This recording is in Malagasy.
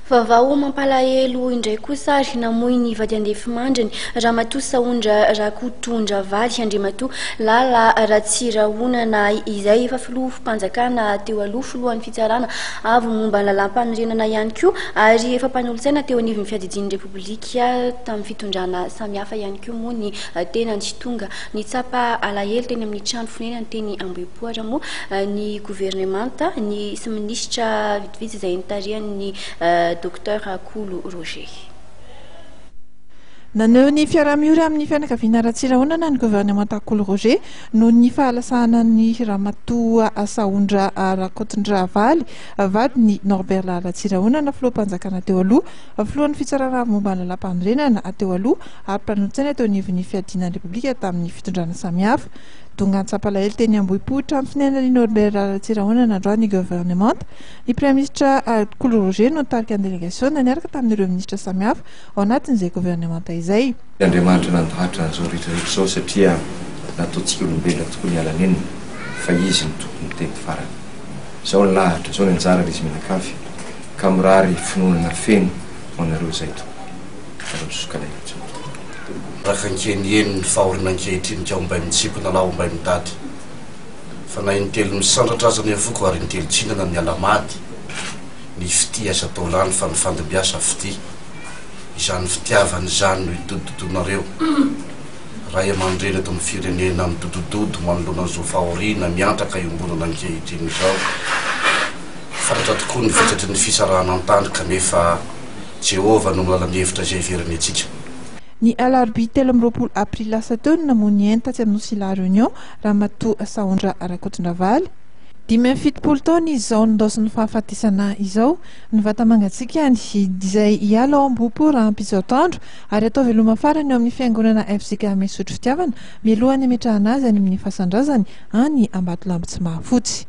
Vavao mampalahelo indray kosa ary namoy ny vady andefimandriny raha matoa saondra raha kotondra valy andre matoa lala ratsirahonana izay efa filoha mpanjakana teo aloha filohan'ny fitsarana avy momba ny lalam-panorenana ihany koa ary efa mpanolotsaina teo anivon'ny fiadidian'ny repoblika tamin'ny fitondrana samihafa ihany koa moa ny tena tsy tonga ny tsapa alahelo teny amin'ny trano fonenany teny Ambohipoara moa ny gouvernemanta ny sy minisitra vitivitsy izay nitarihan'ny Docteur Akolo Roger. Naneho ny fiaraha-miora amin'ny fianakaviana Ratsirahonana ny gouvernement Akolo Roger noho ny fahalasana ny ramatoa Saondra Rakotondravally vady ny Norbert Ratsirahonana filoham-panjakana teo aloha filohan'ny fitsarana momba ny lalam-panorenana teo aloha ary mpanolotsaina teo anivon'ny fiadinan'ny repoblika tamin'ny fitondrana samihafa donga tsapalahelo teny Ambohipotra amin'ny finanan'ny Norbert Ratsirahonana androany ny gouvernement ny prime ministre Akolo Roger no nitarika ny délégation niaraka tamin'ireo ministra samihafa ao anatin'izay gouvernement izay. Andriamanitra nandahatra an'izao rehetrarehetra izao satria nataontsika olombelona tokoa ny alanenina fa izy ny tokony teny farany. Izao ny lahatra izao ny anjara izy mianakavy ka mirary finoanana feno ho anareo izay tokoy. Rakankeny eny ny fahorina ankehitriny ka ombay mitsipona na ombay mitady fa na intelo misandratra aza ny avoko ary intelo tsinana ny alamady ny fity aza atao lany fa ny fandimbiasa fity izany fitiavany izany no hitododonareo raha aman-dreny eto amin'ny firenena midodododo manoloana an'izao fahoriana miantraka iombonana ankehitriny izao fantatra tokoa ny vitsatry ny fisarahana an-tany kanefa Jehova no milala ny hevitra izay iveriny antsika. Ny alarobia 13 aprily lasa teo no namoy enta tsy amin'nosy la réunion ramatoa Saondra Rakotondravally. 17 taona izao nindosiny fahafatisana izao ny vata mangatsiaka ny izay hiala ao Ambohipoara ampizao-tandro ary atao veloma farany eo amin'ny fiangonana FJK Mesotro Fitiavana mialohan'ny ametrahana azy any amin'ny fasandrazany any Ambatolampy tsy mahafotsy.